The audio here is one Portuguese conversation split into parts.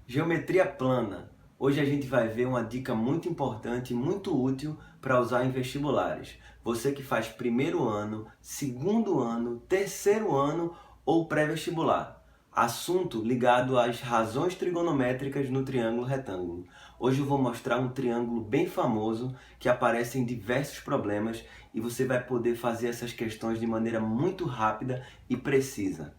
Geometria plana. Hoje a gente vai ver uma dica muito importante e muito útil para usar em vestibulares. Você que faz primeiro ano, segundo ano, terceiro ano ou pré-vestibular. Assunto ligado às razões trigonométricas no triângulo retângulo. Hoje eu vou mostrar um triângulo bem famoso que aparece em diversos problemas e você vai poder fazer essas questões de maneira muito rápida e precisa.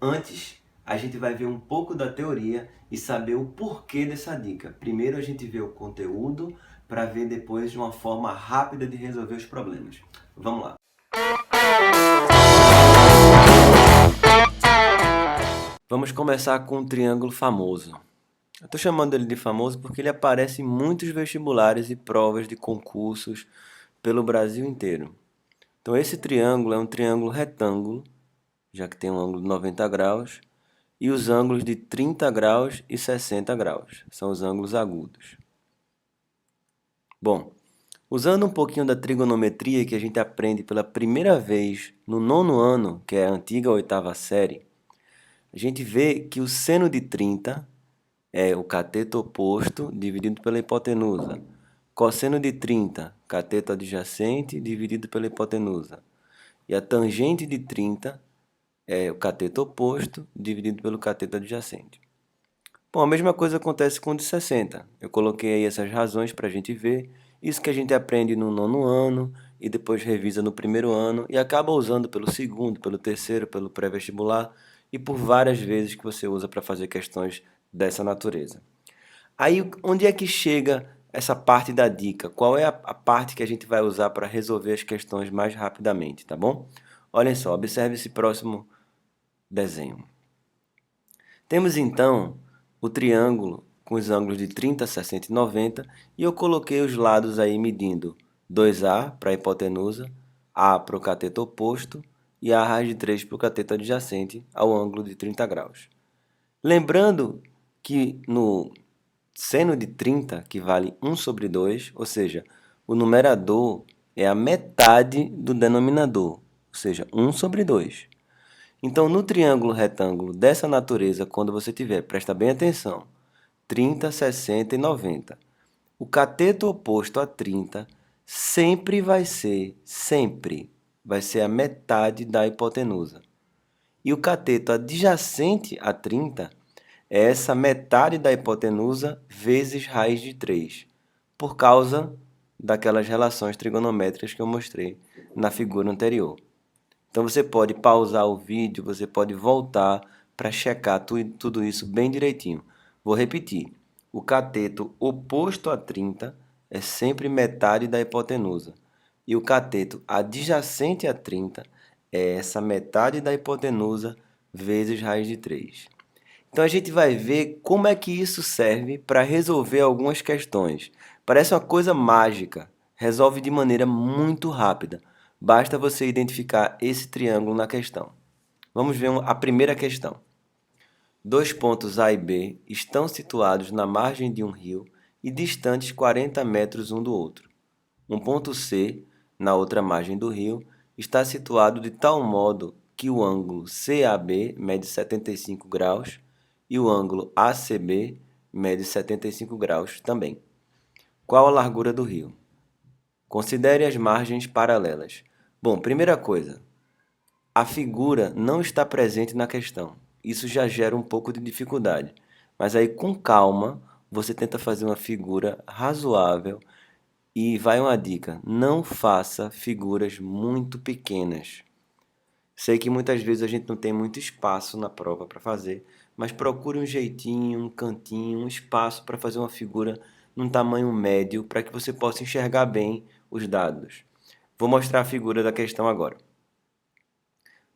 Antes, a gente vai ver um pouco da teoria e saber o porquê dessa dica. Primeiro a gente vê o conteúdo para ver depois de uma forma rápida de resolver os problemas. Vamos lá. Vamos começar com um triângulo famoso. Eu estou chamando ele de famoso porque ele aparece em muitos vestibulares e provas de concursos pelo Brasil inteiro. Então esse triângulo é um triângulo retângulo, já que tem um ângulo de 90 graus, e os ângulos de 30 graus e 60 graus, são os ângulos agudos. Bom, usando um pouquinho da trigonometria que a gente aprende pela primeira vez no nono ano, que é a antiga oitava série, a gente vê que o seno de 30 é o cateto oposto dividido pela hipotenusa. Cosseno de 30, cateto adjacente dividido pela hipotenusa. E a tangente de 30 é o cateto oposto dividido pelo cateto adjacente. Bom, a mesma coisa acontece com o de 60. Eu coloquei aí essas razões para a gente ver. Isso que a gente aprende no nono ano e depois revisa no primeiro ano e acaba usando pelo segundo, pelo terceiro, pelo pré-vestibular e por várias vezes que você usa para fazer questões dessa natureza. Aí, onde é que chega essa parte da dica? Qual é a parte que a gente vai usar para resolver as questões mais rapidamente, tá bom? Olhem só, observe esse próximo desenho. Temos então o triângulo com os ângulos de 30, 60 e 90 e eu coloquei os lados aí medindo 2A para a hipotenusa, A para o cateto oposto e A raiz de 3 para o cateto adjacente ao ângulo de 30 graus. Lembrando que no seno de 30, que vale 1 sobre 2, ou seja, o numerador é a metade do denominador, ou seja, 1 sobre 2. Então, no triângulo retângulo dessa natureza, quando você tiver, presta bem atenção, 30, 60 e 90. O cateto oposto a 30 sempre vai ser a metade da hipotenusa. E o cateto adjacente a 30 é essa metade da hipotenusa vezes raiz de 3, por causa daquelas relações trigonométricas que eu mostrei na figura anterior. Então você pode pausar o vídeo, você pode voltar para checar tudo isso bem direitinho. Vou repetir. O cateto oposto a 30 é sempre metade da hipotenusa. E o cateto adjacente a 30 é essa metade da hipotenusa vezes raiz de 3. Então a gente vai ver como é que isso serve para resolver algumas questões. Parece uma coisa mágica, resolve de maneira muito rápida. Basta você identificar esse triângulo na questão. Vamos ver a primeira questão. Dois pontos A e B estão situados na margem de um rio e distantes 40 metros um do outro. Um ponto C, na outra margem do rio, está situado de tal modo que o ângulo CAB mede 75 graus e o ângulo ACB mede 75 graus também. Qual a largura do rio? Considere as margens paralelas. Bom, primeira coisa, a figura não está presente na questão. Isso já gera um pouco de dificuldade. Mas aí, com calma, você tenta fazer uma figura razoável e vai uma dica: não faça figuras muito pequenas. Sei que muitas vezes a gente não tem muito espaço na prova para fazer, mas procure um jeitinho, um cantinho, um espaço para fazer uma figura num tamanho médio para que você possa enxergar bem os dados. Vou mostrar a figura da questão agora.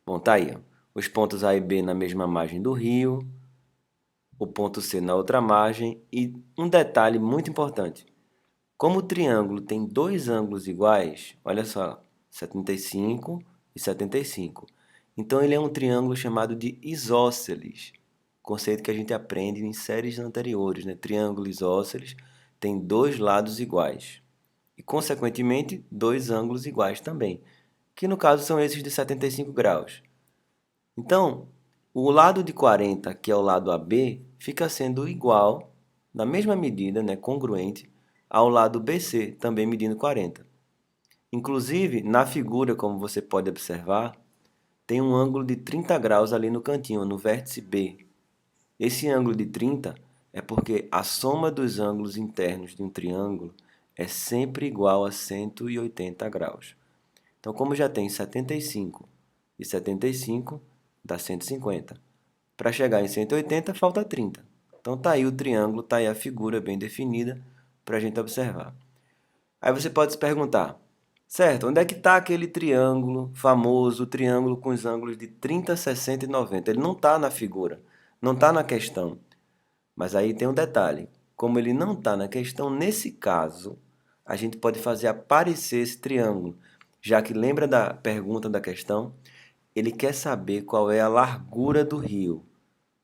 Bom, tá aí, ó. Os pontos A e B na mesma margem do rio, o ponto C na outra margem e um detalhe muito importante. Como o triângulo tem dois ângulos iguais, olha só, 75 e 75. Então ele é um triângulo chamado de isósceles, conceito que a gente aprende em séries anteriores, né? Triângulo isósceles tem dois lados iguais e, consequentemente, dois ângulos iguais também, que no caso são esses de 75 graus. Então, O lado de 40, que é o lado AB, fica sendo igual, na mesma medida, né, congruente, ao lado BC, também medindo 40. Inclusive, na figura, como você pode observar, tem um ângulo de 30 graus ali no cantinho, no vértice B. Esse ângulo de 30 é porque a soma dos ângulos internos de um triângulo é sempre igual a 180 graus. Então, como já tem 75 e 75, dá 150. Para chegar em 180, falta 30. Então, está aí o triângulo, está aí a figura bem definida para a gente observar. Aí você pode se perguntar, certo, onde é que está aquele triângulo famoso, o triângulo com os ângulos de 30, 60 e 90? Ele não está na figura, não está na questão. Mas aí tem um detalhe, como ele não está na questão, nesse caso, a gente pode fazer aparecer esse triângulo, já que lembra da pergunta da questão? Ele quer saber qual é a largura do rio.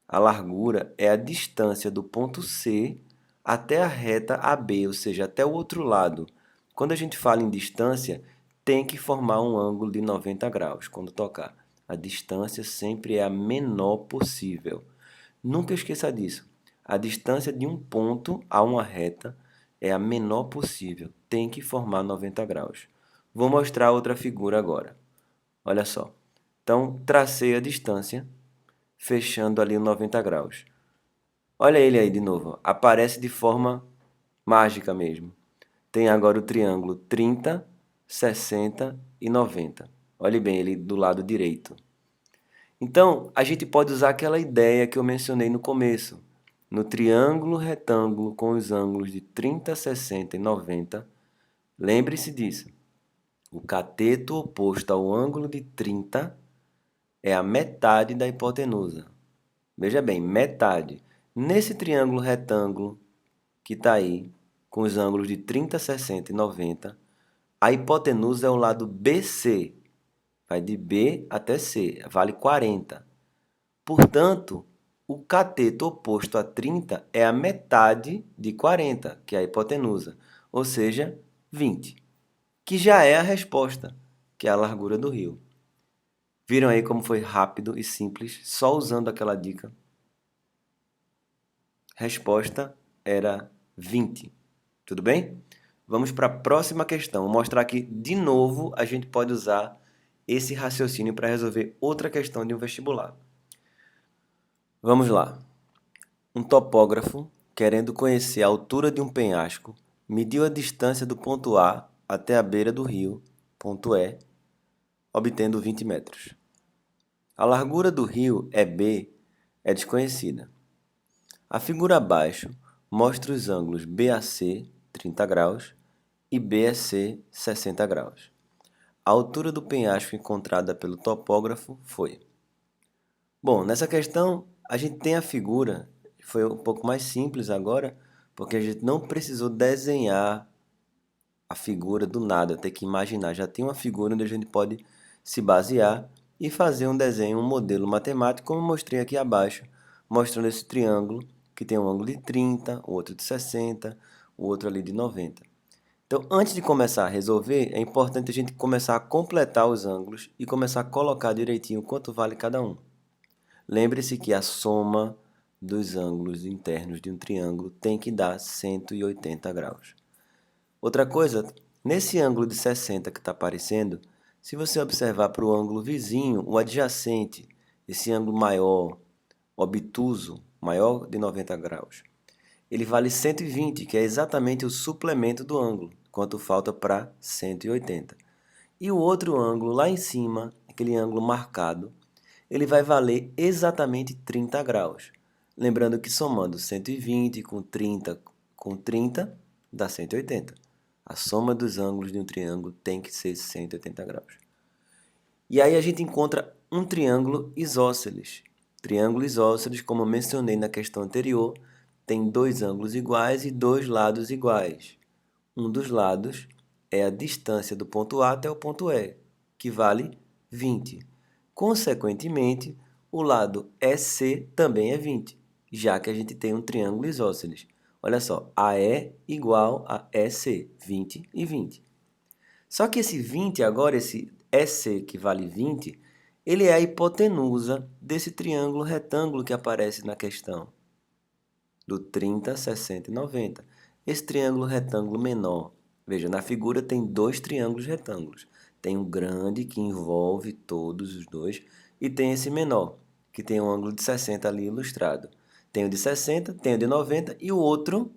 A largura é a distância do ponto C até a reta AB, ou seja, até o outro lado. Quando a gente fala em distância, tem que formar um ângulo de 90 graus quando tocar. A distância sempre é a menor possível. Nunca esqueça disso. A distância de um ponto a uma reta é a menor possível. Tem que formar 90 graus. Vou mostrar outra figura agora. Olha só. Então, tracei a distância, fechando ali o 90 graus. Olha ele aí de novo. Aparece de forma mágica mesmo. Tem agora o triângulo 30, 60 e 90. Olhe bem ele do lado direito. Então, a gente pode usar aquela ideia que eu mencionei no começo. No triângulo retângulo com os ângulos de 30, 60 e 90, lembre-se disso. O cateto oposto ao ângulo de 30 é a metade da hipotenusa. Veja bem, metade. Nesse triângulo retângulo que está aí, com os ângulos de 30, 60 e 90, a hipotenusa é o lado BC. Vai de B até C, vale 40. Portanto, o cateto oposto a 30 é a metade de 40, que é a hipotenusa, ou seja, 20, que já é a resposta, que é a largura do rio. Viram aí como foi rápido e simples, só usando aquela dica? Resposta era 20. Tudo bem? Vamos para a próxima questão. Vou mostrar que, de novo, a gente pode usar esse raciocínio para resolver outra questão de um vestibular. Vamos lá. Um topógrafo, querendo conhecer a altura de um penhasco, mediu a distância do ponto A até a beira do rio, ponto E, obtendo 20 metros. A largura do rio EB é desconhecida. A figura abaixo mostra os ângulos BAC, 30 graus, e BEC, 60 graus. A altura do penhasco encontrada pelo topógrafo foi. Bom, nessa questão a gente tem a figura, foi um pouco mais simples agora, porque a gente não precisou desenhar a figura do nada, ter que imaginar. Já tem uma figura onde a gente pode se basear e fazer um desenho, um modelo matemático, como eu mostrei aqui abaixo, mostrando esse triângulo que tem um ângulo de 30, o outro de 60, o outro ali de 90. Então, antes de começar a resolver, é importante a gente começar a completar os ângulos e começar a colocar direitinho quanto vale cada um. Lembre-se que a soma dos ângulos internos de um triângulo tem que dar 180 graus. Outra coisa, nesse ângulo de 60 que está aparecendo, se você observar para o ângulo vizinho, o adjacente, esse ângulo maior, obtuso, maior de 90 graus, ele vale 120, que é exatamente o suplemento do ângulo, quanto falta para 180. E o outro ângulo lá em cima, aquele ângulo marcado, ele vai valer exatamente 30 graus. Lembrando que somando 120 com 30 dá 180. A soma dos ângulos de um triângulo tem que ser 180 graus. E aí a gente encontra um triângulo isósceles. Triângulo isósceles, como eu mencionei na questão anterior, tem dois ângulos iguais e dois lados iguais. Um dos lados é a distância do ponto A até o ponto E, que vale 20. Consequentemente, o lado EC também é 20, já que a gente tem um triângulo isósceles. Olha só, AE igual a EC, 20 e 20. Só que esse 20 agora, esse EC que vale 20, Ele é a hipotenusa desse triângulo retângulo que aparece na questão, do 30, 60 e 90. Esse triângulo retângulo menor, veja, na figura tem dois triângulos retângulos. Tem um grande que envolve todos os dois e tem esse menor, que tem um ângulo de 60 ali ilustrado. Tem o de 60, tem o de 90 e o outro,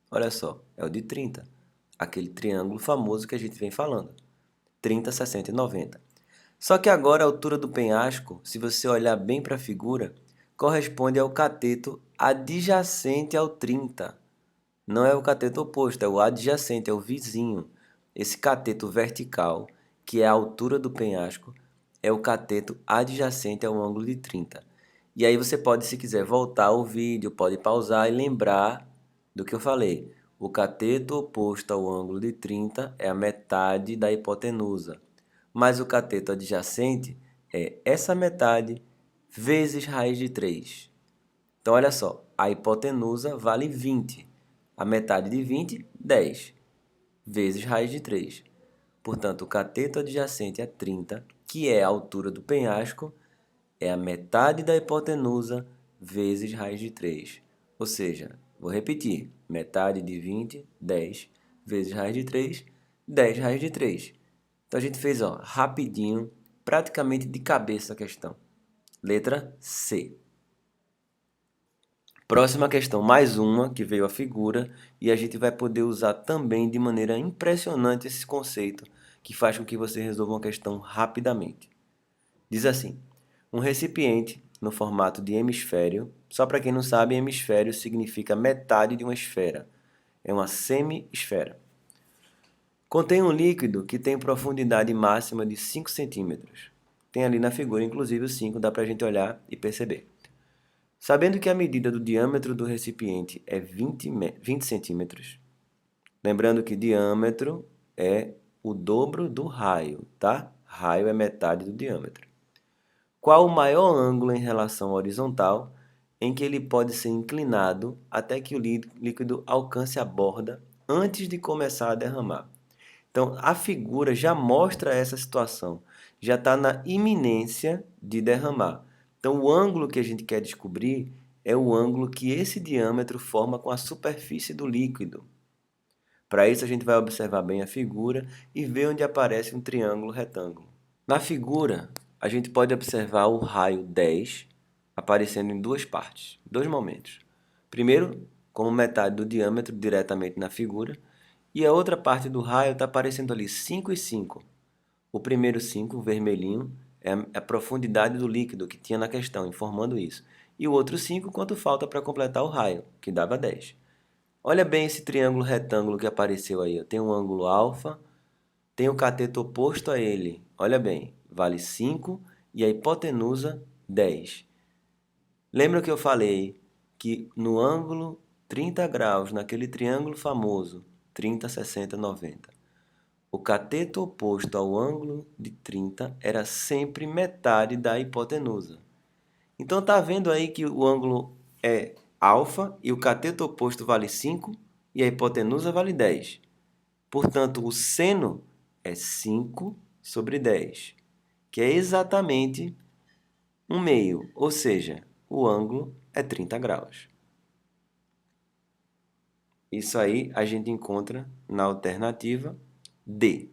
olha só, é o de 30. Aquele triângulo famoso que a gente vem falando. 30, 60 e 90. Só que agora a altura do penhasco, se você olhar bem para a figura, corresponde ao cateto adjacente ao 30. Não é o cateto oposto, é o adjacente, é o vizinho. Esse cateto vertical, que é a altura do penhasco, é o cateto adjacente ao ângulo de 30. E aí você pode, se quiser, voltar o vídeo, pode pausar e lembrar do que eu falei. O cateto oposto ao ângulo de 30 é a metade da hipotenusa. Mas o cateto adjacente é essa metade vezes raiz de 3. Então, olha só, a hipotenusa vale 20. A metade de 20, 10, vezes raiz de 3. Portanto, o cateto adjacente a 30, que é a altura do penhasco, é a metade da hipotenusa vezes raiz de 3. Ou seja, vou repetir, metade de 20, 10, vezes raiz de 3, 10 raiz de 3. Então, a gente fez rapidinho, praticamente de cabeça a questão. Letra C. Próxima questão, mais uma que veio a figura e a gente vai poder usar também de maneira impressionante esse conceito que faz com que você resolva uma questão rapidamente. Diz assim, um recipiente no formato de hemisfério, só para quem não sabe, hemisfério significa metade de uma esfera, é uma semi-esfera. Contém um líquido que tem profundidade máxima de 5 centímetros. Tem ali na figura, inclusive o 5, dá para a gente olhar e perceber. Sabendo que a medida do diâmetro do recipiente é 20 centímetros, lembrando que diâmetro é o dobro do raio, tá? Raio é metade do diâmetro. Qual o maior ângulo em relação à horizontal em que ele pode ser inclinado até que o líquido alcance a borda antes de começar a derramar? Então, a figura já mostra essa situação, já está na iminência de derramar. Então, o ângulo que a gente quer descobrir é o ângulo que esse diâmetro forma com a superfície do líquido. Para isso, a gente vai observar bem a figura e ver onde aparece um triângulo retângulo. Na figura, a gente pode observar o raio 10 aparecendo em duas partes, dois momentos. Primeiro, como metade do diâmetro diretamente na figura, e a outra parte do raio está aparecendo ali 5 e 5. O primeiro 5, o vermelhinho, é a profundidade do líquido que tinha na questão, informando isso. E o outro 5, quanto falta para completar o raio, que dava 10. Olha bem esse triângulo retângulo que apareceu aí. Tem um ângulo alfa, tem o cateto oposto a ele. Olha bem, vale 5 e a hipotenusa 10. Lembra que eu falei que no ângulo 30 graus, naquele triângulo famoso, 30, 60, 90, o cateto oposto ao ângulo de 30 era sempre metade da hipotenusa. Então, está vendo aí que o ângulo é alfa e o cateto oposto vale 5 e a hipotenusa vale 10. Portanto, o seno é 5 sobre 10, que é exatamente 1/2, ou seja, o ângulo é 30 graus. Isso aí a gente encontra na alternativa D.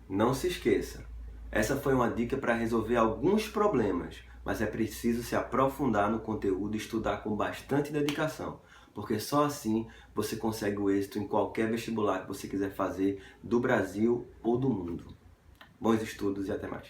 Não se esqueça, essa foi uma dica para resolver alguns problemas, mas é preciso se aprofundar no conteúdo e estudar com bastante dedicação, porque só assim você consegue o êxito em qualquer vestibular que você quiser fazer do Brasil ou do mundo. Bons estudos e até mais.